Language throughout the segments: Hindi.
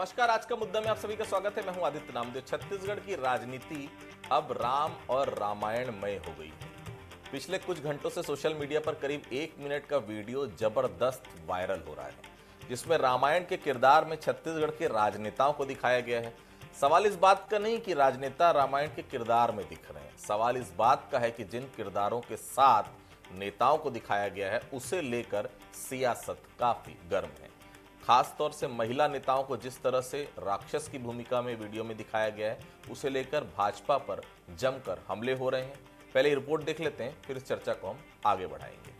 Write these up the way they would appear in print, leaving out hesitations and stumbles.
नमस्कार। आज का मुद्दा में आप सभी का स्वागत है। मैं हूं आदित्य नामदेव। छत्तीसगढ़ की राजनीति अब राम और रामायणमय हो गई है। पिछले कुछ घंटों से सोशल मीडिया पर करीब 1 मिनट का वीडियो जबरदस्त वायरल हो रहा है, जिसमें रामायण के किरदार में छत्तीसगढ़ के राजनेताओं को दिखाया गया है। सवाल इस बात का नहीं कि राजनेता रामायण के किरदार में दिख रहे हैं, सवाल इस बात का है कि जिन किरदारों के साथ नेताओं को दिखाया गया है उसे लेकर सियासत काफी गर्म है। खास तौर से महिला नेताओं को जिस तरह से राक्षस की भूमिका में वीडियो में दिखाया गया है, उसे लेकर भाजपा पर जमकर हमले हो रहे हैं। पहले रिपोर्ट देख लेते हैं, फिर इस चर्चा को हम आगे बढ़ाएंगे।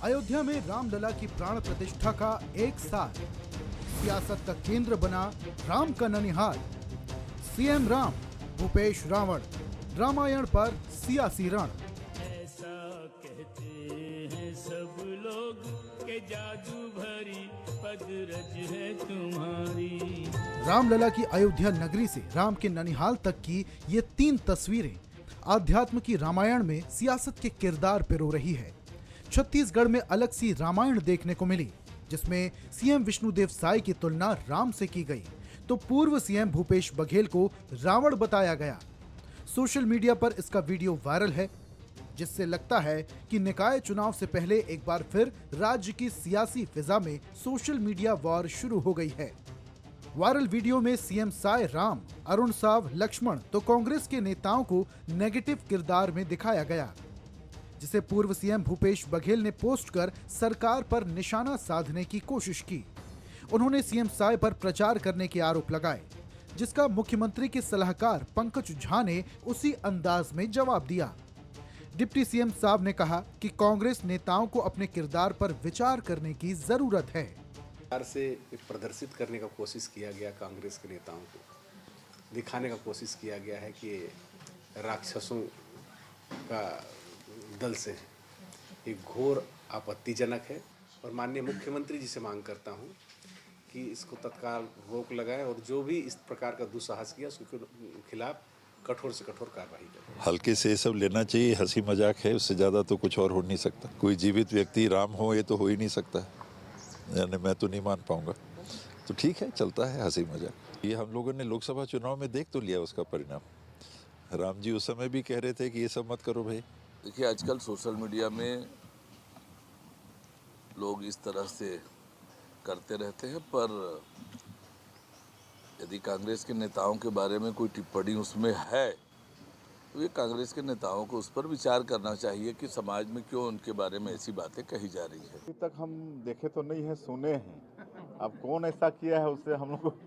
अयोध्या में रामलला की प्राण प्रतिष्ठा का एक साल, सियासत का केंद्र बना राम का ननिहाल। सीएम राम, भूपेश रावण, रामायण पर सियासी रण। ऐसा कहते हैं सब लोग के जादू भरी पगरज है तुम्हारी। रामलला की अयोध्या नगरी से राम के ननिहाल तक की ये 3 तस्वीरें आध्यात्म की रामायण में सियासत के किरदार पिरो रही है। छत्तीसगढ़ में अलग सी रामायण देखने को मिली, जिसमें सीएम विष्णुदेव साय की तुलना राम से की गई, तो पूर्व सीएम भूपेश बघेल को रावण बताया गया। सोशल मीडिया पर इसका वीडियो वायरल है, जिससे लगता है कि निकाय चुनाव से पहले एक बार फिर राज्य की सियासी फिजा में सोशल मीडिया वॉर शुरू हो गई है। वायरल वीडियो में सीएम साय राम, अरुण साव लक्ष्मण तो कांग्रेस के नेताओं को नेगेटिव किरदार में दिखाया गया, जिसे पूर्व सीएम भूपेश बघेल ने पोस्ट कर सरकार पर निशाना साधने की कोशिश की। उन्होंने सीएम साय पर प्रचार करने के आरोप लगाए, जिसका मुख्यमंत्री के सलाहकार पंकज झा ने उसी अंदाज में जवाब दिया। डिप्टी सीएम साहब ने कहा कि कांग्रेस नेताओं को अपने किरदार पर विचार करने की जरूरत है। से प्रदर्शित करने का कोशिश किया गया, कांग्रेस के नेताओं को दिखाने का कोशिश किया गया है कि राक्षसों का दल से ये घोर आपत्तिजनक है और माननीय मुख्यमंत्री जी से मांग करता हूं कि इसको तत्काल रोक लगाएं और जो भी इस प्रकार का दुस्साहस किया उसके खिलाफ कठोर से कठोर कार्रवाई करें। हल्के से ये सब लेना चाहिए, हंसी मजाक है, उससे ज़्यादा तो कुछ और हो नहीं सकता। कोई जीवित व्यक्ति राम हो ये तो हो ही नहीं सकता, यानी मैं तो नहीं मान पाऊंगा। तो ठीक है, चलता है हंसी मजाक। ये हम लोगों ने लोकसभा चुनाव में देख तो लिया उसका परिणाम। राम जी उस समय भी कह रहे थे कि ये सब मत करो भाई। देखिए, आजकल सोशल मीडिया में लोग इस तरह से करते रहते हैं, पर यदि कांग्रेस के नेताओं के बारे में कोई टिप्पणी उसमें है तो ये कांग्रेस के नेताओं को उस पर विचार करना चाहिए कि समाज में क्यों उनके बारे में ऐसी बातें कही जा रही है। अभी तक हम देखे तो नहीं है, सुने हैं। अब कौन ऐसा किया है उससे हम लोग,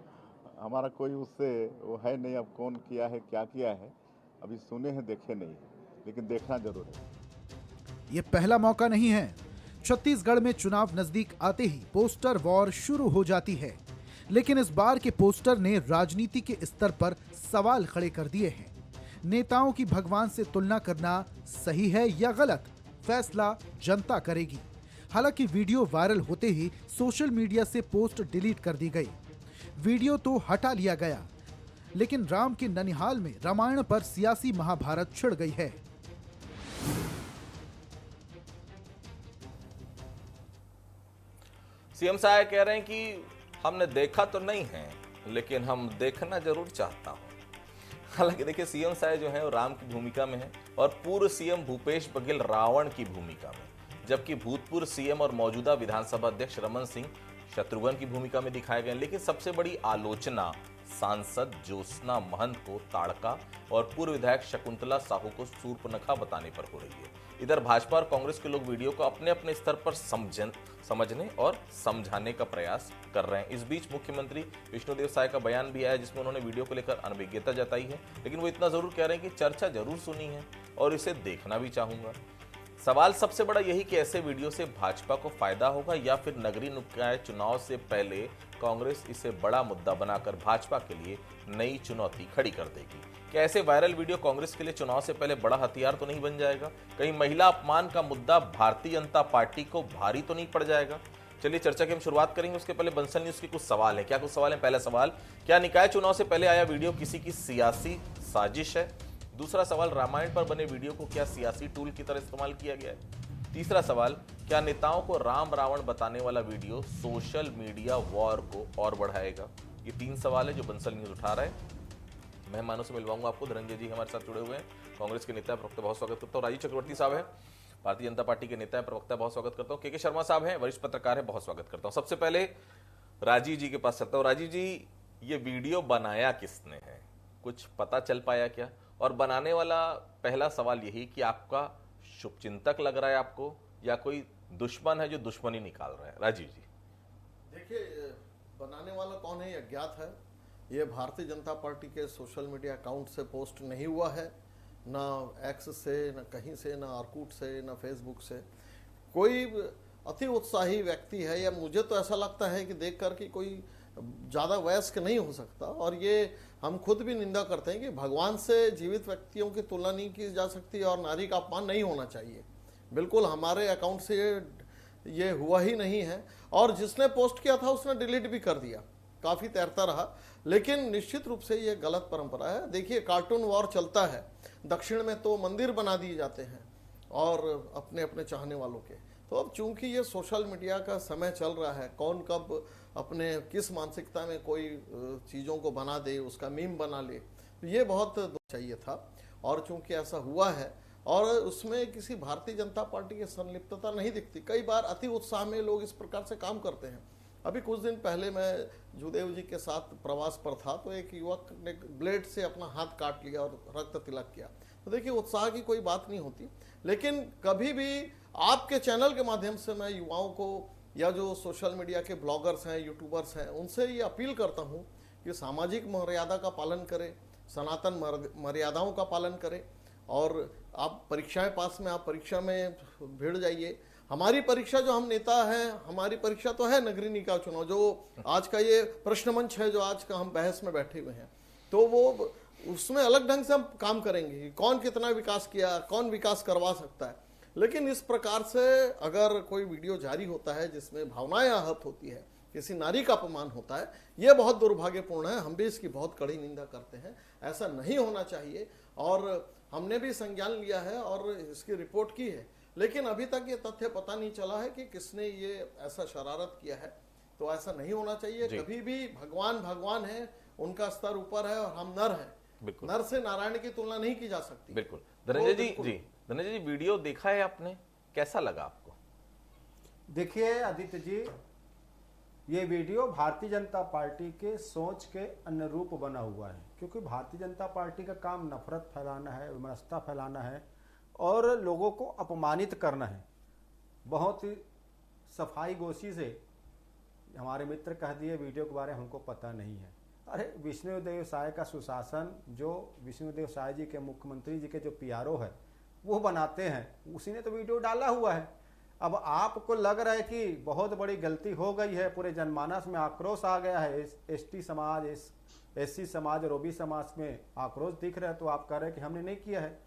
हमारा कोई उससे वो है नहीं। अब कौन किया है, क्या किया है, अभी सुने हैं, देखे नहीं है, लेकिन देखना जरूर है। ये पहला मौका नहीं है। छत्तीसगढ़ में चुनाव नजदीक आते ही पोस्टर वॉर शुरू हो जाती है, लेकिन इस बार के पोस्टर ने राजनीति के स्तर पर सवाल खड़े कर दिए हैं। नेताओं की भगवान से तुलना करना सही है या गलत, फैसला जनता करेगी। हालांकि वीडियो वायरल होते ही सोशल मीडिया से पोस्ट डिलीट कर दी गई, वीडियो तो हटा लिया गया, लेकिन राम के ननिहाल में रामायण पर सियासी महाभारत छिड़ गई है। सीएम साहब कह रहे हैं कि हमने देखा तो नहीं है, लेकिन हम देखना जरूर चाहता हूं। हालांकि देखिए, सीएम साहब जो है वो राम की भूमिका में है और पूर्व सीएम भूपेश बघेल रावण की भूमिका में, जबकि भूतपूर्व सीएम और मौजूदा विधानसभा अध्यक्ष रमन सिंह शत्रुघ्न की भूमिका में दिखाए गए। लेकिन सबसे बड़ी आलोचना सांसद ज्योत्सना महंत को ताड़का और पूर्व विधायक शकुंतला साहू को शूर्पणखा बताने पर हो रही है। इधर भाजपा और कांग्रेस के लोग वीडियो को अपने अपने स्तर पर समझने और समझाने का प्रयास कर रहे हैं। इस बीच मुख्यमंत्री विष्णुदेव साय का बयान भी आया, जिसमें उन्होंने वीडियो को लेकर अनभिज्ञता जताई है, लेकिन वो इतना जरूर कह रहे हैं कि चर्चा जरूर सुनी है और इसे देखना भी चाहूंगा। सवाल सबसे बड़ा यही कि ऐसे वीडियो से भाजपा को फायदा होगा या फिर नगरीय निकाय चुनाव से पहले कांग्रेस इसे बड़ा मुद्दा बनाकर भाजपा के लिए नई चुनौती खड़ी कर देगी। क्या ऐसे वायरल वीडियो कांग्रेस के लिए चुनाव से पहले बड़ा हथियार तो नहीं बन जाएगा? कहीं महिला अपमान का मुद्दा भारतीय जनता पार्टी को भारी तो नहीं पड़ जाएगा? चलिए चर्चा की हम शुरुआत करेंगे। उसके पहले बंसल न्यूज के कुछ सवाल है। क्या कुछ सवाल है? पहला सवाल, क्या निकाय चुनाव से पहले आया वीडियो किसी की सियासी साजिश है? दूसरा सवाल, रामायण पर बने वीडियो को क्या सियासी टूल की तरह इस्तेमाल किया गया है? तीसरा सवाल, क्या नेताओं को राम रावण बताने वाला वीडियो सोशल मीडिया वॉर को और बढ़ाएगा? ये 3 सवाल है जो बंसल न्यूज उठा रहा है। मेहमानों से मिलवाऊंगा आपको। धनंजय जी हमारे साथ जुड़े हुए हैं, कांग्रेस के नेता प्रवक्ता, बहुत स्वागत करता हूँ। राजीव चक्रवर्ती साहब हैं, भारतीय जनता पार्टी के नेता है, प्रवक्ता, बहुत स्वागत करता हूँ। के शर्मा साहब हैं, वरिष्ठ पत्रकार है, बहुत स्वागत करता हूँ। सबसे पहले राजीव जी के पास चलता हूँ। राजीव जी, ये वीडियो बनाया किसने है, कुछ पता चल पाया क्या? और बनाने वाला पहला सवाल यही कि आपका शुभचिंतक लग रहा है आपको, या कोई दुश्मन है जो दुश्मनी निकाल रहा है? राजीव जी देखिए, बनाने वाला कौन है ये अज्ञात है। ये भारतीय जनता पार्टी के सोशल मीडिया अकाउंट से पोस्ट नहीं हुआ है, ना एक्स से, ना कहीं से, ना आर्कूट से, ना फेसबुक से। कोई अति उत्साही व्यक्ति है, या मुझे तो ऐसा लगता है कि देखकर कि कोई ज़्यादा वयस्क नहीं हो सकता। और ये हम खुद भी निंदा करते हैं कि भगवान से जीवित व्यक्तियों की तुलना नहीं की जा सकती और नारी का अपमान नहीं होना चाहिए। बिल्कुल हमारे अकाउंट से ये हुआ ही नहीं है, और जिसने पोस्ट किया था उसने डिलीट भी कर दिया, काफ़ी तैरता रहा। लेकिन निश्चित रूप से ये गलत परंपरा है। देखिए, कार्टून वॉर चलता है, दक्षिण में तो मंदिर बना दिए जाते हैं और अपने अपने चाहने वालों के। तो अब चूंकि ये सोशल मीडिया का समय चल रहा है, कौन कब अपने किस मानसिकता में कोई चीज़ों को बना दे, उसका मीम बना ले, तो ये बहुत चाहिए था। और चूंकि ऐसा हुआ है और उसमें किसी भारतीय जनता पार्टी की संलिप्तता नहीं दिखती। कई बार अति उत्साह में लोग इस प्रकार से काम करते हैं। अभी कुछ दिन पहले मैं जुदेव जी के साथ प्रवास पर था, तो एक युवक ने ब्लेड से अपना हाथ काट लिया और रक्त तिलक किया। तो देखिए, उत्साह की कोई बात नहीं होती। लेकिन कभी भी आपके चैनल के माध्यम से मैं युवाओं को, या जो सोशल मीडिया के ब्लॉगर्स हैं, यूट्यूबर्स हैं, उनसे ये अपील करता हूँ कि सामाजिक मर्यादा का पालन करें, सनातन मर्यादाओं का पालन करें। और आप परीक्षाएं पास में, आप परीक्षा में भिड़ जाइए। हमारी परीक्षा, जो हम नेता हैं, हमारी परीक्षा तो है नगरीय निकाय चुनाव, जो आज का ये प्रश्न मंच है, जो आज का हम बहस में बैठे हुए हैं, तो वो उसमें अलग ढंग से हम काम करेंगे कि कौन कितना विकास किया, कौन विकास करवा सकता है। लेकिन इस प्रकार से अगर कोई वीडियो जारी होता है जिसमें भावनाएं आहत होती है, किसी नारी का अपमान होता है, ये बहुत दुर्भाग्यपूर्ण है। हम भी इसकी बहुत कड़ी निंदा करते हैं। ऐसा नहीं होना चाहिए और हमने भी संज्ञान लिया है और इसकी रिपोर्ट की है। लेकिन अभी तक ये तथ्य पता नहीं चला है कि किसने ये ऐसा शरारत किया है। तो ऐसा नहीं होना चाहिए। कभी भी भगवान भगवान है, उनका स्तर ऊपर है और हम नर हैं। नर से नारायण की तुलना नहीं की जा सकती। बिल्कुल। धनंजय जी, वीडियो देखा है आपने, कैसा लगा आपको? देखिए आदित्य जी, ये वीडियो भारतीय जनता पार्टी के सोच के अनुरूप बना हुआ है, क्योंकि भारतीय जनता पार्टी का काम नफरत फैलाना है, विमनस्ता फैलाना है और लोगों को अपमानित करना है। बहुत ही सफाई गोशी से हमारे मित्र कह दिए वीडियो के बारे में हमको पता नहीं है। अरे विष्णुदेव साय का सुशासन, जो विष्णुदेव साय जी के, मुख्यमंत्री जी के जो पीआरओ है, वो बनाते हैं, उसी ने तो वीडियो डाला हुआ है। अब आपको लग रहा है कि बहुत बड़ी गलती हो गई है, पूरे जनमानस में आक्रोश आ गया है, एसटी समाज, एससी समाज और ओबी समाज में आक्रोश दिख रहा है, तो आप कह रहे हैं कि हमने नहीं किया है।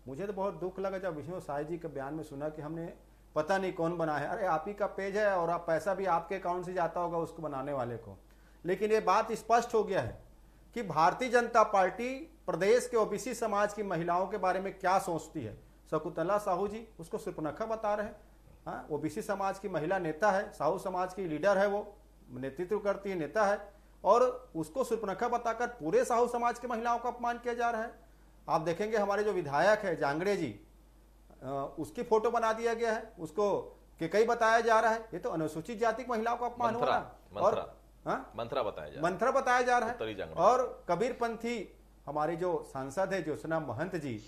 मुझे तो बहुत दुख लगा जब विष्णु साय जी के बयान में सुना कि हमने पता नहीं कौन बना है। अरे आप ही का पेज है और आप पैसा भी आपके अकाउंट से जाता होगा उसको बनाने वाले को। लेकिन ये बात स्पष्ट हो गया है कि भारतीय जनता पार्टी प्रदेश के ओबीसी समाज की महिलाओं के बारे में क्या सोचती है। शकुंतला साहू जी उसको सुर्पनखा बता रहे हैं। हाँ, ओबीसी समाज की महिला नेता है, साहू समाज की लीडर है, वो नेतृत्व करती है, नेता है, और उसको सुर्पनखा बताकर पूरे साहू समाज की महिलाओं का अपमान किया जा रहा है। आप देखेंगे हमारे जो विधायक है जांगड़े जी, उसकी फोटो बना दिया गया है, उसको केकई बताया जा रहा है। ये तो अनुसूचित जाति की महिलाओं का अपमान हो रहा है और मंत्रा बताया जा रहा है। और कबीर पंथी हमारी जो सांसद है ज्योत्सना महंत जी,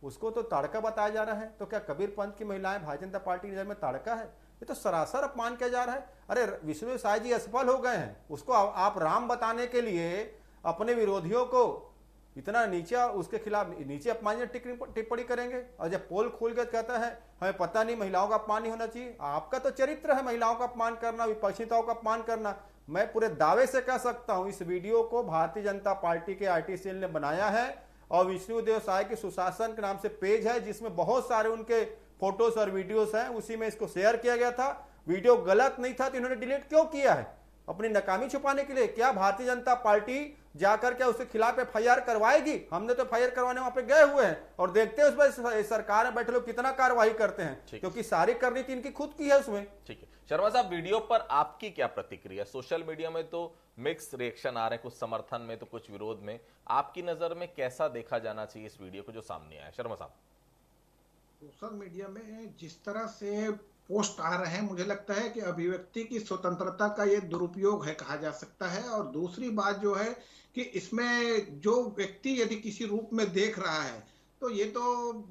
उसको तो ताड़का बताया जा रहा है। तो क्या कबीर पंथ की महिलाएं भारतीय जनता पार्टी की नजर में ताड़का है? ये तो सरासर अपमान किया जा रहा है। अरे विष्णु साय जी असफल हो गए हैं, उसको आप राम बताने के लिए अपने विरोधियों को इतना नीचे, उसके खिलाफ नीचे अपमानजनक टिप्पणी करेंगे। और जब पोल खोल के कहता है हमें पता नहीं, महिलाओं का अपमान नहीं होना चाहिए। आपका तो चरित्र है महिलाओं का अपमान करना, विपक्षिताओं का अपमान करना। मैं पूरे दावे से कह सकता हूं इस वीडियो को भारतीय जनता पार्टी के आईटी सेल ने बनाया है और विष्णुदेव साय के सुशासन के नाम से पेज है जिसमें बहुत सारे उनके फोटोज और वीडियोस हैं, उसी में इसको शेयर किया गया था। वीडियो गलत नहीं था तो इन्होंने डिलीट क्यों किया है? अपनी नाकामी छुपाने के लिए? क्या भारतीय जनता पार्टी जाकर के उसके खिलाफ एफआईआर करवाएगी? हमने तो एफआईआर करवाने वहां पे गए हुए हैं और देखते हैं उसमें सरकार में बैठे लोग कितना कार्रवाई करते हैं, क्योंकि सारी करनी इनकी खुद की है उसमें। ठीक है शर्मा साहब, वीडियो पर आपकी क्या प्रतिक्रिया? सोशल मीडिया में तो मिक्स रिएक्शन आ रहे हैं, कुछ समर्थन में तो कुछ विरोध में। आपकी नजर में कैसा देखा जाना चाहिए इस वीडियो को जो सामने आया? शर्मा साहब, सोशल मीडिया में जिस तरह से पोस्ट आ रहे हैं, मुझे लगता है कि अभिव्यक्ति की स्वतंत्रता का ये दुरुपयोग है कहा जा सकता है। और दूसरी बात जो है कि इसमें जो व्यक्ति यदि किसी रूप में देख रहा है तो ये तो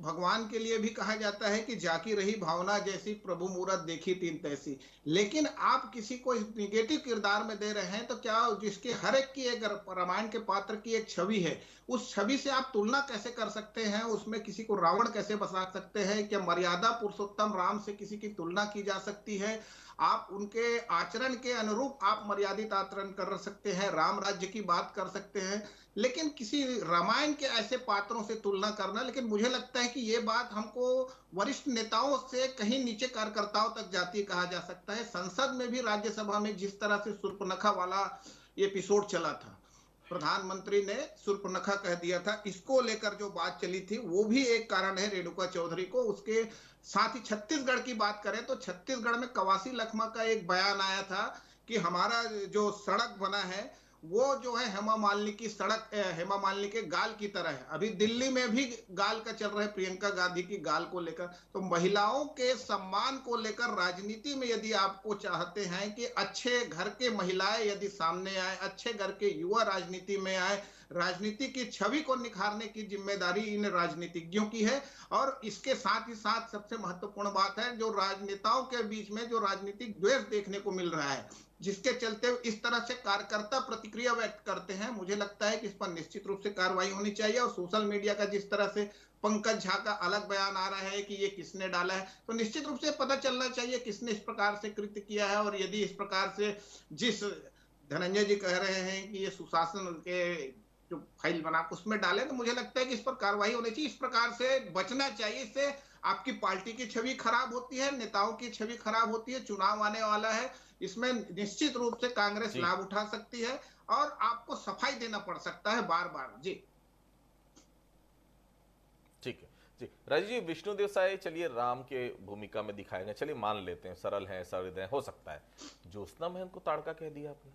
भगवान के लिए भी कहा जाता है कि जाकी रही भावना जैसी प्रभु मूरत देखी तीन तैसी। लेकिन आप किसी को इस निगेटिव किरदार में दे रहे हैं तो क्या जिसके हर एक की एक रामायण के पात्र की एक छवि है, उस छवि से आप तुलना कैसे कर सकते हैं? उसमें किसी को रावण कैसे बसा सकते हैं? क्या मर्यादा पुरुषोत्तम राम से किसी की तुलना की जा सकती है? आप उनके आचरण के अनुरूप आप मर्यादित आचरण कर सकते हैं, राम राज्य की बात कर सकते हैं, लेकिन किसी रामायण के ऐसे पात्रों से तुलना करना, लेकिन मुझे लगता है कि ये बात हमको वरिष्ठ नेताओं से कहीं नीचे कार्यकर्ताओं तक जाती कहा जा सकता है। संसद में भी, राज्यसभा में जिस तरह से शूर्पणखा वाला एपिसोड चला था, प्रधानमंत्री ने शूर्पणखा कह दिया था, इसको लेकर जो बात चली थी वो भी एक कारण है रेणुका चौधरी को। उसके साथ ही छत्तीसगढ़ की बात करें तो छत्तीसगढ़ में कवासी लखमा का एक बयान आया था कि हमारा जो सड़क बना है वो जो है हेमा मालिनी की सड़क, हेमा मालिनी के गाल की तरह है। अभी दिल्ली में भी गाल का चल रहा है, प्रियंका गांधी की गाल को लेकर। तो महिलाओं के सम्मान को लेकर राजनीति में यदि आपको चाहते हैं कि अच्छे घर के महिलाएं यदि सामने आए, अच्छे घर के युवा राजनीति में आए, राजनीति की छवि को निखारने की जिम्मेदारी इन राजनीतिज्ञों की है। और इसके साथ ही साथ सबसे महत्वपूर्ण बात है, जो राजनेताओं के बीच में जो राजनीतिक द्वेष देखने को मिल रहा है, जिसके चलते इस तरह से कार्यकर्ता प्रतिक्रिया व्यक्त करते हैं, मुझे लगता है कि इस पर निश्चित रूप से कार्रवाई होनी चाहिए। और सोशल मीडिया का जिस तरह से पंकज झा का अलग बयान आ रहा है कि ये किसने डाला है, तो निश्चित रूप से पता चलना चाहिए किसने इस प्रकार से कृत्य किया है। और यदि इस प्रकार से जिस धनंजय जी कह रहे हैं कि ये सुशासन के जो फाइल बना उसमें डाले, तो मुझे लगता है कि इस पर कार्रवाई होनी चाहिए। इस प्रकार से बचना चाहिए, इससे आपकी पार्टी की छवि खराब होती है, नेताओं की छवि खराब होती है। चुनाव आने वाला है, इसमें निश्चित रूप से कांग्रेस लाभ उठा सकती है और आपको सफाई देना पड़ सकता है बार बार। जी ठीक है जी। राजीव जी, विष्णुदेव साय चलिए राम के भूमिका में दिखाए गए, चलिए मान लेते हैं सरल है, सहृदय हो सकता है। ज्योत्सना महंत को ताड़का कह दिया आपने,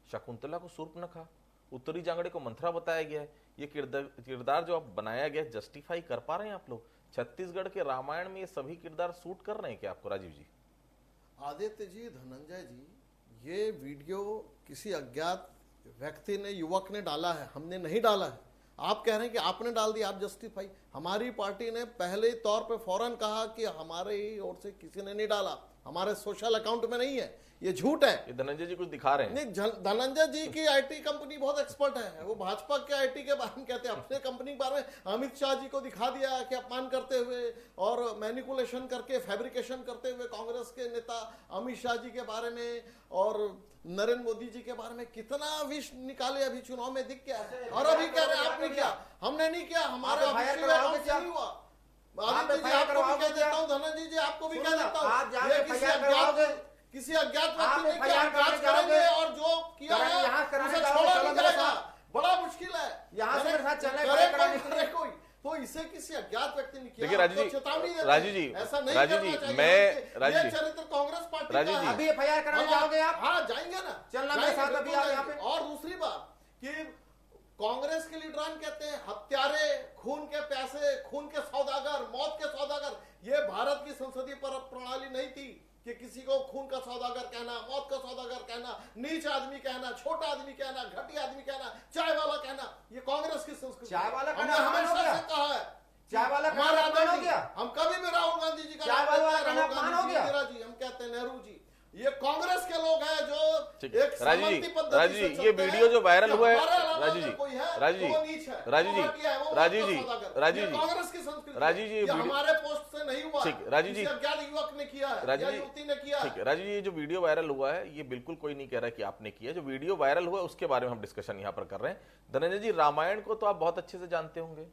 शकुंतला को शूर्पणखा, उत्तरी जांगड़े को मंथरा बताया गया है। ये किरदार जो आप बनाया गया जस्टिफाई कर पा रहे हैं आप लोग? छत्तीसगढ़ के रामायण में ये सभी किरदार सूट कर रहे हैं क्या आपको? राजीव जी, आदित्य जी, धनंजय जी, ये वीडियो किसी अज्ञात व्यक्ति ने, युवक ने डाला है, हमने नहीं डाला है। आप कह रहे हैं कि आपने डाल दिया, आप जस्टिफाई। हमारी पार्टी ने पहले तौर पे फौरन कहा कि हमारे ओर से किसी ने नहीं डाला, हमारे सोशल अकाउंट में नहीं है, ये झूठ है। ये धनंजय जी कुछ दिखा रहे हैं। नहीं, धनंजय जी की आईटी कंपनी बहुत एक्सपर्ट है, वो भाजपा के आईटी के बारे में कहते हैं, अपने कंपनी के बारे में अमित शाह जी को दिखा दिया कि अपमान करते हुए और मैनिपुलेशन करके, फैब्रिकेशन करते हुए कांग्रेस के नेता अमित शाह जी के बारे में और नरेंद्र मोदी जी के बारे में कितना विष निकाले अभी चुनाव में दिख गया है। और अभी कह रहे हैं आपने किया, हमने नहीं किया, हमारे ऑफिशियल अकाउंट से नहीं हुआ। आदित्य जी आपको भी कह देता हूँ, धनंजय जी आपको भी कह देता हूँ, किसी अज्ञात व्यक्ति ने जांच करेंगे और जो किया है उसे छोड़ा नहीं जाएगा। बड़ा मुश्किल है, यहाँ से मेरे साथ चलने कोई तो इसे किसी अज्ञात व्यक्ति ने किया। देखिए राजीव जी, ऐसा नहीं राजीव जी, मैं राजीव जी, चरित्र कांग्रेस पार्टी राजीव जी, अभी एफआईआर कराने जाओगे आप? हाँ जाएंगे ना, चलना मेरे साथ अभी आप यहाँ पे। और दूसरी बात कि कांग्रेस के लीडरान कहते हैं हत्यारे, खून के प्यासे, खून के सौदागर, मौत के सौदागर। ये भारत की संसदीय प्रणाली नहीं थी कि किसी को खून का सौदागर कहना, मौत का सौदागर कहना, नीच आदमी कहना, छोटा आदमी कहना, घटिया आदमी कहना, चाय वाला कहना, ये कांग्रेस की संस्कृति। चाय वाला कहना हमेशा से कहा है, चाय वाला कहना अपमान हो गया। हम कभी भी राहुल गांधी जी का चाय वाला कहना अपमान हो गया। इंदिरा जी, हम कहते हैं नेहरू जी, ये कांग्रेस के लोग हैं जो एक सामंती पद्धति से चलते हैं। ये वीडियो जो वायरल हुआ है, राजीव जी, कांग्रेस की संस्कृति, राजीव जी, हमारे पोस्ट से नहीं हुआ, राजीव जी, अज्ञात युवक ने किया है, युवती ने किया है। राजीव जी, ये जो वीडियो वायरल हुआ है, ये बिल्कुल कोई नहीं कह रहा कि आपने किया। जो वीडियो वायरल हुआ है उसके बारे में हम डिस्कशन यहाँ पर कर रहे हैं। धनंजय जी, रामायण को तो आप बहुत अच्छे से जानते होंगे,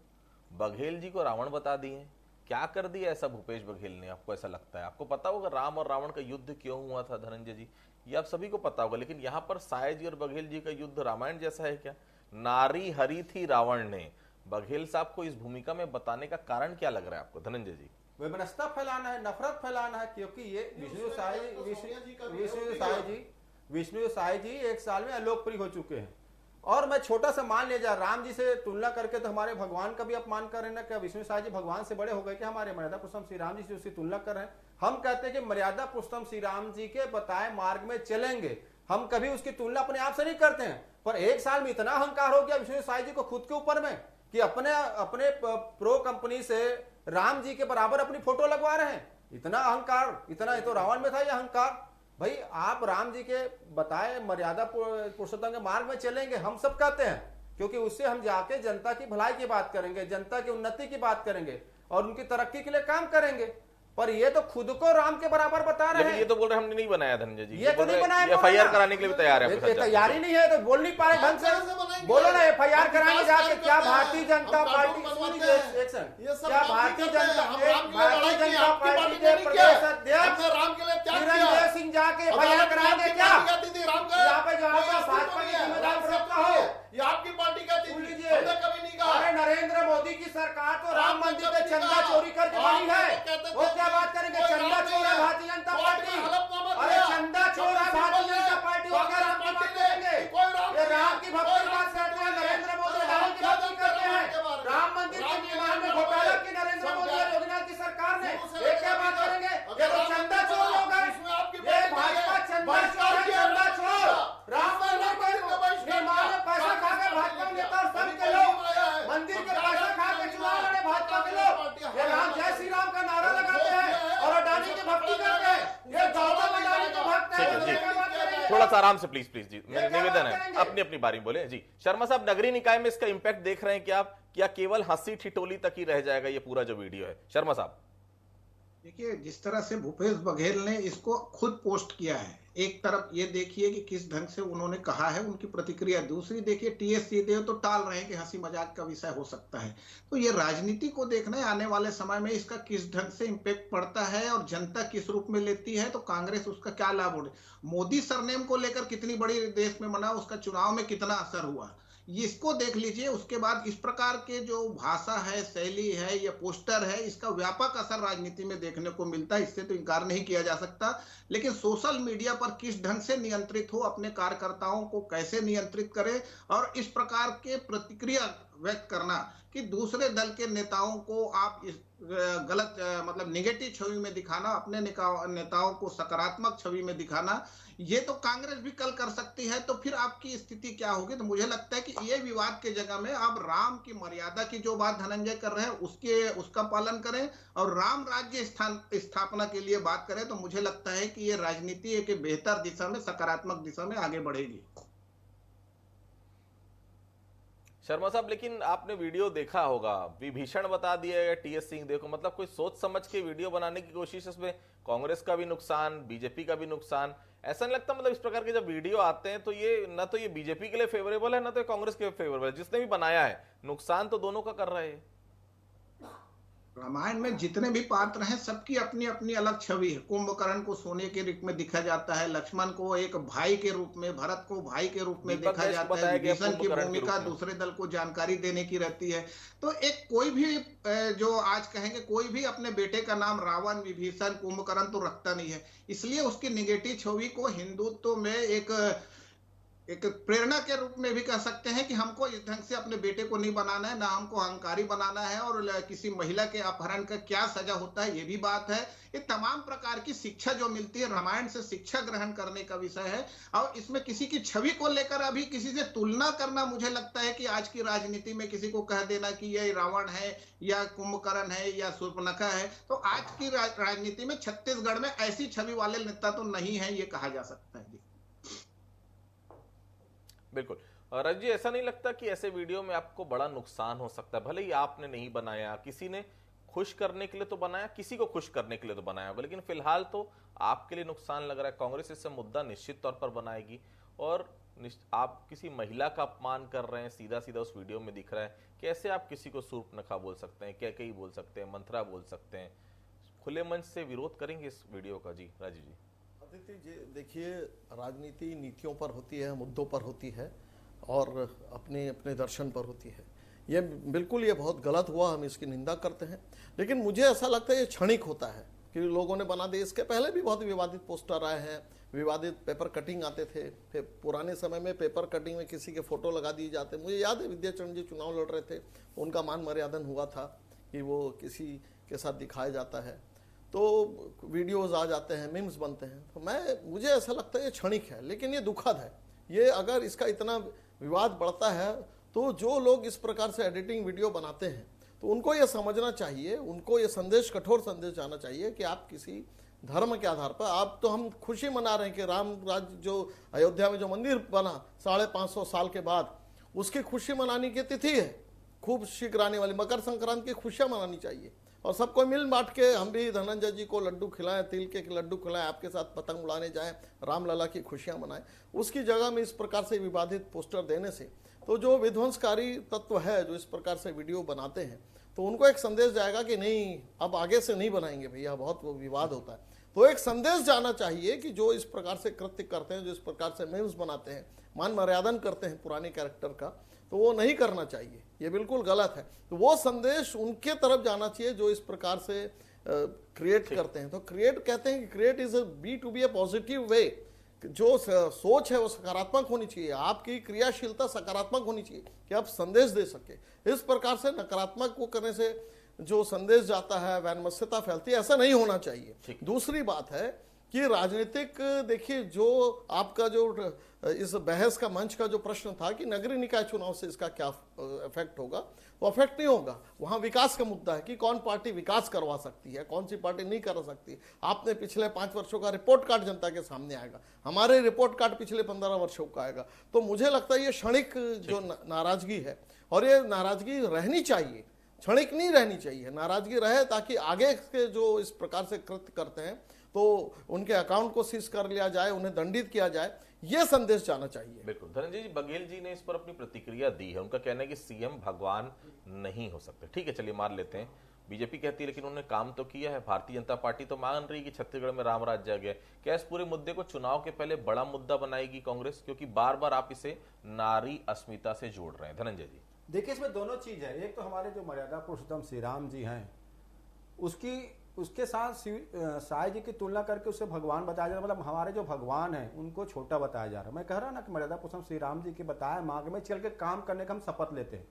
बघेल जी को रावण बता दिए, क्या कर दिया ऐसा भूपेश बघेल ने, आपको ऐसा लगता है? आपको पता होगा राम और रावण का युद्ध क्यों हुआ था धनंजय जी, ये आप सभी को पता होगा, लेकिन यहाँ पर साय जी और बघेल जी का युद्ध रामायण जैसा है क्या? नारी हरी थी रावण ने, बघेल साहब को इस भूमिका में बताने का कारण क्या लग रहा है आपको धनंजय जी? वैमनस्यता फैलाना है, नफरत फैलाना है, क्योंकि ये विष्णु साई जी 1 साल में अलोकप्रिय हो चुके हैं। और मैं छोटा सा मान लिया जाए, राम जी से तुलना करके तो हमारे भगवान का भी अपमान कर रहे हैं ना, क्या विष्णु साई जी भगवान से बड़े हो गए क्या? हमारे मर्यादा पुरुषोत्तम श्री राम जी से उसकी तुलना कर रहे हैं। हम कहते हैं कि मर्यादा पुरुषोत्तम श्री राम जी के बताए मार्ग में चलेंगे, हम कभी उसकी तुलना अपने आप से नहीं करते हैं। पर 1 साल में इतना अहंकार हो गया विष्णु साई जी को खुद के ऊपर में कि अपने प्रो कंपनी से राम जी के बराबर अपनी फोटो लगवा रहे हैं। इतना अहंकार, इतना तो रावण में था ये अहंकार। भाई आप राम जी के बताए मर्यादा पुरुषोत्तम के मार्ग में चलेंगे, हम सब कहते हैं, क्योंकि उससे हम जाके जनता की भलाई की बात करेंगे, जनता की उन्नति की बात करेंगे और उनकी तरक्की के लिए काम करेंगे। पर ये तो खुद को राम के बराबर बता रहे हैं। ये तो बोल रहे हमने नहीं बनाया धनंजय जी, ये तो नहीं बनाया, एफआईआर कराने के लिए भी तैयार है। तैयारी नहीं है तो बोल नहीं पा रहे ढंग से, बोलो ना एफआईआर कराने जाके। क्या भारतीय जनता पार्टी, क्या भारतीय जनता पार्टी के प्रदेश अध्यक्ष निरंजय सिंह जाके एफआईआर कराएंगे क्या? यहाँ पे जो भाजपा की जिम्मेदार प्रवक्ता हो, ये आपकी पार्टी का चीज हमने कभी नहीं कहा। अरे नरेंद्र मोदी की सरकार तो राम मंदिर में चंदा चोरी करके बनी है, वो क्या बात करेंगे? चंदा चोर है भारतीय जनता पार्टी, अरे चंदा चोर है भारतीय जनता पार्टी, वो क्या राम की बात करेंगे? ये राम की भक्ति की बात करते हैं, नरेंद्र मोदी राम की भक्ति करते हैं। राम मंदिर के निर्माण में घोटाला की नरेंद्र मोदी और योगीनाथ की सरकार ने, ये क्या बात करेंगे? ये तो चंदा चोर लोग हैं, ये भाजपा चंदा चोर है, चंदा चोर। राम मंदिर के निर्माण में पैसा खा के भाजपा नेता और संघ के लोग मंदिर के पैसा खा के चुनाव लड़े भाजपा के लोग, ये राम जय श्री राम का नारा लगाते हैं और अडानी की भक्ति करते हैं। ये गौतम अडानी के भक्त हैं। थोड़ा सा आराम से प्लीज जी, निवेदन है, अपनी अपनी बारी बोले जी। शर्मा साहब, नगरीय निकाय में इसका इंपैक्ट देख रहे हैं क्या आप, क्या केवल हंसी ठिठोली तक ही रह जाएगा ये पूरा जो वीडियो है? शर्मा साहब देखिए, जिस तरह से भूपेश बघेल ने इसको खुद पोस्ट किया है, एक तरफ ये देखिए कि किस ढंग से उन्होंने कहा है, उनकी प्रतिक्रिया, दूसरी देखिए टीएस सिंहदेव तो टाल रहे हैं कि हंसी मजाक का विषय हो सकता है। तो ये राजनीति को देखना है आने वाले समय में इसका किस ढंग से इम्पैक्ट पड़ता है और जनता किस रूप में लेती है, तो कांग्रेस उसका क्या लाभ उठे। मोदी सरनेम को लेकर कितनी बड़ी देश में मना, उसका चुनाव में कितना असर हुआ, इसको देख लीजिए। उसके बाद इस प्रकार के जो भाषा है, शैली है या पोस्टर है, इसका व्यापक असर राजनीति में देखने को मिलता है, इससे तो इनकार नहीं किया जा सकता। लेकिन सोशल मीडिया पर किस ढंग से नियंत्रित हो, अपने कार्यकर्ताओं को कैसे नियंत्रित करे और इस प्रकार के प्रतिक्रिया व्यक्त करना कि दूसरे दल के नेताओं को आप इस गलत मतलब निगेटिव छवि में दिखाना, अपने नेताओं को सकारात्मक छवि में दिखाना, ये तो कांग्रेस भी कल कर सकती है। तो फिर आपकी स्थिति क्या होगी? तो मुझे लगता है कि ये विवाद के जगह में आप राम की मर्यादा की जो बात धनंजय कर रहे हैं उसका पालन करें और राम राज्य स्थापना के लिए बात करें, तो मुझे लगता है कि ये राजनीति एक बेहतर दिशा में, सकारात्मक दिशा में आगे बढ़ेगी। शर्मा साहब, लेकिन आपने वीडियो देखा होगा, विभीषण बता दिया गया टीएस सिंहदेव को, मतलब कोई सोच समझ के वीडियो बनाने की कोशिश, इसमें कांग्रेस का भी नुकसान, बीजेपी का भी नुकसान, ऐसा नहीं लगता? मतलब इस प्रकार के जब वीडियो आते हैं तो ये न तो ये बीजेपी के लिए फेवरेबल है, ना तो कांग्रेस के लिए फेवरेबल है। जिसने भी बनाया है, नुकसान तो दोनों का कर रहा है। रामायण में जितने भी पात्र हैं, सबकी अपनी अपनी अलग छवि है। कुंभकर्ण को सोने के रूप में दिखा जाता है, लक्ष्मण को एक भाई के रूप में, भरत को भाई के रूप में देखा जाता है, विभीषण की भूमिका दूसरे दल को जानकारी देने की रहती है। तो एक कोई भी जो आज कहेंगे, कोई भी अपने बेटे का नाम रावण, विभीषण, कुंभकर्ण तो रखता नहीं है। इसलिए उसकी निगेटिव छवि को हिंदुत्व में एक प्रेरणा के रूप में भी कह सकते हैं कि हमको इस ढंग से अपने बेटे को नहीं बनाना है, ना हमको अहंकारी बनाना है, और किसी महिला के अपहरण का क्या सजा होता है ये भी बात है। ये तमाम प्रकार की शिक्षा जो मिलती है, रामायण से शिक्षा ग्रहण करने का विषय है। और इसमें किसी की छवि को लेकर अभी किसी से तुलना करना, मुझे लगता है कि आज की राजनीति में किसी को कह देना कि ये रावण है या कुंभकर्ण है या शूर्पणखा है, तो आज की राजनीति में छत्तीसगढ़ में ऐसी छवि वाले नेता तो नहीं है, ये कहा जा सकता है। बिल्कुल। रज जी, ऐसा नहीं लगता कि ऐसे वीडियो में आपको बड़ा नुकसान हो सकता है? भले ही आपने नहीं बनाया, किसी ने खुश करने के लिए तो बनाया, किसी को खुश करने के लिए तो बनाया होगा, लेकिन फिलहाल तो आपके लिए नुकसान लग रहा है। कांग्रेस इससे मुद्दा निश्चित तौर पर बनाएगी और आप किसी महिला का अपमान कर रहे हैं, सीधा सीधा उस वीडियो में दिख रहा है। कैसे आप किसी को सूर्पनखा बोल सकते हैं, कैकेयी बोल सकते हैं, मंथरा बोल सकते हैं? खुले मंच से विरोध करेंगे इस वीडियो का? जी राजीव जी। अदिति जी, देखिए, राजनीति नीतियों पर होती है, मुद्दों पर होती है और अपने अपने दर्शन पर होती है। ये बिल्कुल ये बहुत गलत हुआ, हम इसकी निंदा करते हैं, लेकिन मुझे ऐसा लगता है ये क्षणिक होता है कि लोगों ने बना दिया। इसके पहले भी बहुत विवादित पोस्टर आए हैं, विवादित पेपर कटिंग आते थे। फिर पुराने समय में पेपर कटिंग में किसी के फोटो लगा दिए जाते। मुझे याद है विद्याचरण जी चुनाव लड़ रहे थे, उनका मान मर्यादन हुआ था कि वो किसी के साथ दिखाया जाता है, तो वीडियोज आ जाते हैं, मीम्स बनते हैं। तो मुझे ऐसा लगता है ये क्षणिक है, लेकिन ये दुखद है। ये अगर इसका इतना विवाद बढ़ता है तो जो लोग इस प्रकार से एडिटिंग वीडियो बनाते हैं तो उनको ये समझना चाहिए, उनको ये संदेश, कठोर संदेश जाना चाहिए कि आप किसी धर्म के आधार पर, आप तो हम खुशी मना रहे हैं कि राम राज्य जो अयोध्या में जो मंदिर बना 550 साल के बाद, उसकी खुशी मनाने की तिथि है, खूब शीघ्र आने वाली मकर संक्रांति की खुशियां मनानी चाहिए और सबको मिल बांट के, हम भी धनंजय जी को लड्डू खिलाएं, तिल के लड्डू खिलाएं, आपके साथ पतंग उड़ाने जाएं, रामलला की खुशियां मनाएं। उसकी जगह में इस प्रकार से विवादित पोस्टर देने से तो जो विध्वंसकारी तत्व है जो इस प्रकार से वीडियो बनाते हैं, तो उनको एक संदेश जाएगा कि नहीं, अब आगे से नहीं बनाएंगे भैया, बहुत वो विवाद होता है। तो एक संदेश जाना चाहिए कि जो इस प्रकार से कृत्य करते हैं, जो इस प्रकार से मीम्स बनाते हैं, मान मर्यादन करते हैं पुराने कैरेक्टर का, तो वो नहीं करना चाहिए, ये बिल्कुल गलत है। तो वो संदेश उनके तरफ जाना चाहिए जो इस प्रकार से क्रिएट करते हैं। तो क्रिएट कहते हैं कि create is be a positive way, जो सोच है वो सकारात्मक होनी चाहिए, आपकी क्रियाशीलता सकारात्मक होनी चाहिए कि आप संदेश दे सके। इस प्रकार से नकारात्मक को करने से जो संदेश जाता है, वैनमस्यता फैलती है, ऐसा नहीं होना चाहिए। दूसरी बात है कि राजनीतिक, देखिए, जो आपका जो इस बहस का मंच का जो प्रश्न था कि नगरीय निकाय चुनाव से इसका क्या इफेक्ट होगा, वो इफेक्ट नहीं होगा। वहां विकास का मुद्दा है कि कौन पार्टी विकास करवा सकती है, कौन सी पार्टी नहीं कर सकती। आपने पिछले 5 वर्षों का रिपोर्ट कार्ड जनता के सामने आएगा, हमारे रिपोर्ट कार्ड पिछले 15 वर्षों का आएगा। तो मुझे लगता है ये क्षणिक जो नाराजगी है, और ये नाराजगी रहनी चाहिए, क्षणिक नहीं रहनी चाहिए, नाराजगी रहे ताकि आगे के जो इस प्रकार से कृत्य करते हैं तो उनके अकाउंट को सीज कर लिया जाए, उन्हें दंडित किया जाए, यह संदेश जाना चाहिए। बिल्कुल। धनंजय जी, बघेल जी ने इस पर अपनी प्रतिक्रिया दी है। उनका कहना है कि सीएम भगवान नहीं हो सकते। ठीक है, चलिए मान लेते हैं, बीजेपी कहती है लेकिन उन्होंने काम तो किया है। भारतीय जनता पार्टी तो मान रही कि छत्तीसगढ़ में राम राज्य आ गया। क्या इस पूरे मुद्दे को चुनाव के पहले बड़ा मुद्दा बनाएगी कांग्रेस? क्योंकि बार बार आप इसे नारी अस्मिता से जोड़ रहे हैं। धनंजय जी, देखिए, इसमें दोनों चीज है। एक तो हमारे जो मर्यादा पुरुषोत्तम श्री राम जी हैं, उसके साथ साईं जी की तुलना करके उसे भगवान बताया जा रहा है। मतलब हमारे जो भगवान हैं उनको छोटा बताया जा रहा है। मैं कह रहा ना कि मर्यादा पुरुषोत्तम श्री राम जी के बताया मार्ग में चल के काम करने का हम शपथ लेते हैं,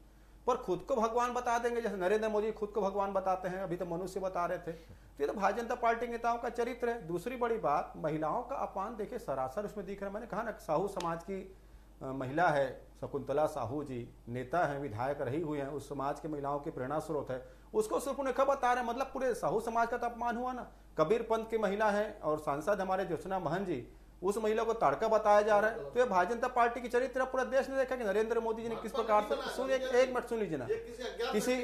पर खुद को भगवान बता देंगे, जैसे नरेंद्र मोदी खुद को भगवान बताते हैं, अभी तो मनुष्य बता रहे थे। तो ये तो भारतीय जनता पार्टी नेताओं का चरित्र है। दूसरी बड़ी बात, महिलाओं का अपमान देखिए सरासर उसमें दिख रहा है। मैंने कहा ना, साहू समाज की महिला है शकुंतला साहू जी, नेता हैं, विधायक रही हुई हैं, उस समाज के महिलाओं की प्रेरणा स्रोत है, उसको सिर्फ उन्हें बता रहे हैं। मतलब पूरे साहू समाज का तो अपमान हुआ ना। कबीर पंथ की महिला है और सांसद हमारे ज्योत्सना महन जी, उस महिला को तड़का बताया जा रहा है। तो ये भारतीय जनता पार्टी की चरित्र पूरा देश ने देखा कि नरेंद्र मोदी जी ने किस प्रकार से, सुनिए एक मिनट सुन लीजिए ना,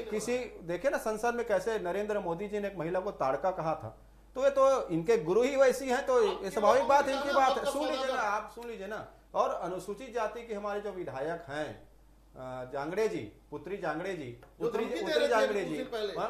किसी देखिए ना संसद में कैसे नरेंद्र मोदी जी ने एक महिला को ताड़का कहा था। तो ये तो इनके गुरु ही वैसी हैं, तो ये स्वाभाविक बात है, इनकी बात है। सुन लीजिए ना, आप सुन लीजिए ना। और अनुसूचित जाति के हमारे जो विधायक हैं जांगड़े जी, पुत्री जांगड़े जी, पुत्री जांगड़े जी,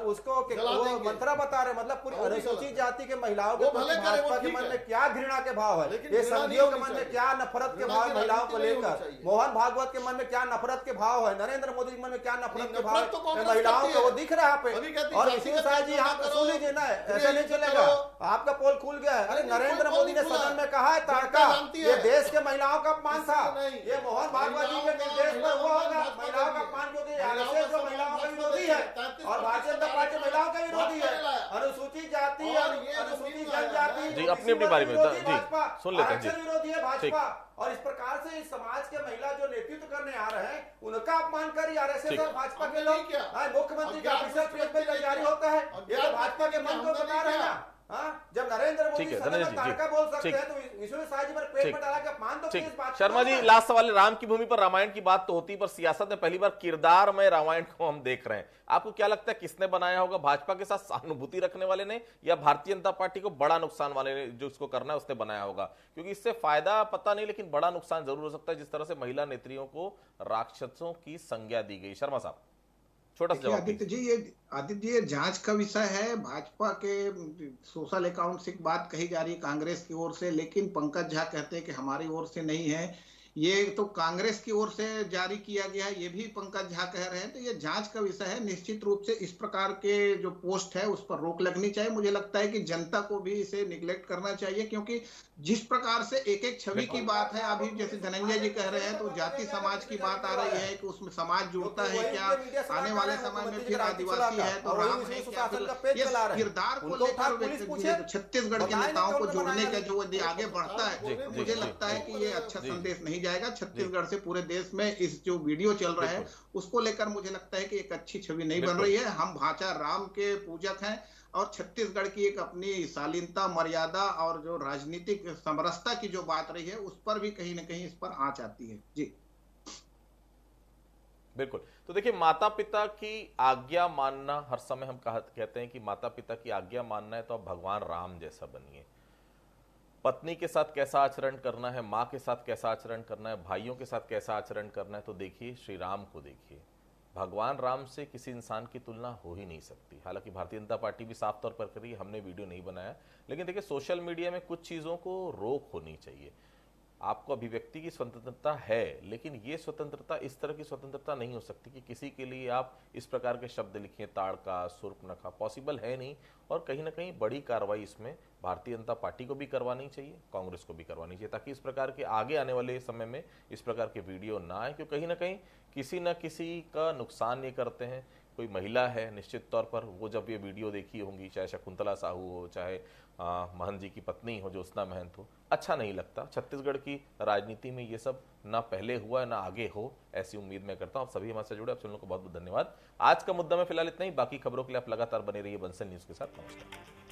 उसको वो मंत्रा बता रहे। मतलब पूरी अनुसूचित जाति के महिलाओं को भाजपा के मन में क्या घृणा के भाव है, ये संधियों के मन में क्या नफरत के भाव महिलाओं को लेकर, मोहन भागवत के मन में क्या नफरत के भाव है, नरेंद्र मोदी के मन में क्या नफरत के भाव है महिलाओं को, वो दिख रहा है यहाँ पे। और इसी साहब जी, यहाँ सुन लीजिए ना, ऐसा नहीं चलेगा, आपका पोल खुल गया है। अरे नरेंद्र मोदी ने सदन में कहा है ताड़का, ये देश के महिलाओं का अपमान था, ये मोहन भागवत जी के निर्देश पर हुआ होगा महिलाओं का अपमान, क्योंकि जो महिलाओं का विरोधी है और भारतीय जनता पार्टी महिलाओं का विरोधी है। अनुसूचित जाति और अनुसूचित जनजाति जी अपनी अपनी बारी में जी सुन लेते हैं जी, विरोधी है भाजपा। और इस प्रकार से इस समाज के महिला जो नेतृत्व करने आ रहे हैं उनका अपमान कर आरएसएस और भाजपा के लोग, मुख्यमंत्री का ऑफिशियल प्रेस में जारी होता है, ये तो भाजपा के मन को बता रहे हैं ना। हाँ, जब नरेंद्र मोदी ठीक है, सदन धनंजय में जी, ताड़का बोल सकते ठीक। हैं तो विष्णु शाह जी पर पेट ठीक। में डाला के अपमान तो ठीक, किस बात शर्मा जी, लास्ट सवाल है। राम की भूमि पर रामायण की बात तो होती है, पर सियासत में पहली बार किरदार में रामायण को हम देख रहे हैं। आपको क्या लगता है किसने बनाया होगा? भाजपा के साथ सहानुभूति रखने वाले ने, या भारतीय जनता पार्टी को बड़ा नुकसान वाले ने, जो इसको करना है उसने बनाया होगा? क्योंकि इससे फायदा पता नहीं, लेकिन बड़ा नुकसान जरूर हो सकता है, जिस तरह से महिला नेत्रियों को राक्षसों की संज्ञा दी गई। शर्मा साहब, छोटा सा देखिए जवाब आदित्य दीजिए। जी, ये जांच का विषय है। भाजपा के सोशल अकाउंट से एक बात कही जा रही है कांग्रेस की ओर से, लेकिन पंकज झा कहते हैं कि हमारी ओर से नहीं है, ये तो कांग्रेस की ओर से जारी किया गया है, ये भी पंकज झा कह रहे हैं। तो ये जांच का विषय है। निश्चित रूप से इस प्रकार के जो पोस्ट है उस पर रोक लगनी चाहिए। मुझे लगता है कि जनता को भी इसे निगलेक्ट करना चाहिए, क्योंकि जिस प्रकार से एक एक छवि की बात है, अभी जैसे धनंजय जी कह रहे हैं तो जाति समाज की बात आ रही है कि उसमें समाज जुड़ता है क्या, आने वाले समय में फिर आदिवासी है तो राम है क्या, फिर ये किरदार को लेकर छत्तीसगढ़ के नेताओं को जोड़ने का जो आगे बढ़ता है, मुझे लगता है कि ये अच्छा संदेश नहीं जाएगा छत्तीसगढ़ से। पूरे देश में इस जो वीडियो चल रहा है उसको लेकर मुझे लगता है कि एक अच्छी छवि नहीं बन रही है। हम भाषा राम के पूजक हैं, और छत्तीसगढ़ की एक अपनी शालीनता, मर्यादा और जो राजनीतिक समरसता की जो बात रही है उस पर भी कहीं ना कहीं इस पर आंच आती है। जी बिल्कुल। तो देखिए, माता पिता की आज्ञा मानना, हर समय हम कहते हैं कि माता पिता की आज्ञा मानना है तो आप भगवान राम जैसा बनिए। पत्नी के साथ कैसा आचरण करना है, माँ के साथ कैसा आचरण करना है, भाइयों के साथ कैसा आचरण करना है, तो देखिए श्री राम को देखिए। भगवान राम से किसी इंसान की तुलना हो ही नहीं सकती। हालांकि भारतीय जनता पार्टी भी साफ तौर पर कर रही है, हमने वीडियो नहीं बनाया, लेकिन देखिए सोशल मीडिया में कुछ चीज़ों को रोक होनी चाहिए। आपको अभिव्यक्ति की स्वतंत्रता है, लेकिन ये स्वतंत्रता इस तरह की स्वतंत्रता नहीं हो सकती कि किसी के लिए आप इस प्रकार के शब्द लिखिए, ताड़का, शूर्पणखा, पॉसिबल है नहीं। और कहीं ना कहीं बड़ी कार्रवाई इसमें भारतीय जनता पार्टी को भी करवानी चाहिए, कांग्रेस को भी करवानी चाहिए, ताकि इस प्रकार के आगे आने वाले समय में इस प्रकार के वीडियो ना आए। क्योंकि कहीं ना कहीं किसी न किसी का नुकसान ये करते हैं। कोई महिला है, निश्चित तौर पर वो जब ये वीडियो देखी होंगी, चाहे शकुंतला साहू हो, चाहे महंत जी की पत्नी हो, ज्योत्सना महंत हो, अच्छा नहीं लगता। छत्तीसगढ़ की राजनीति में ये सब ना पहले हुआ है ना आगे हो, ऐसी उम्मीद मैं करता हूँ। आप सभी हमारे से जुड़े, आप सुनने को बहुत बहुत धन्यवाद। आज का मुद्दा में फिलहाल इतना ही। बाकी खबरों के लिए आप लगातार बने रहिए बंसल न्यूज़ के साथ। नमस्कार।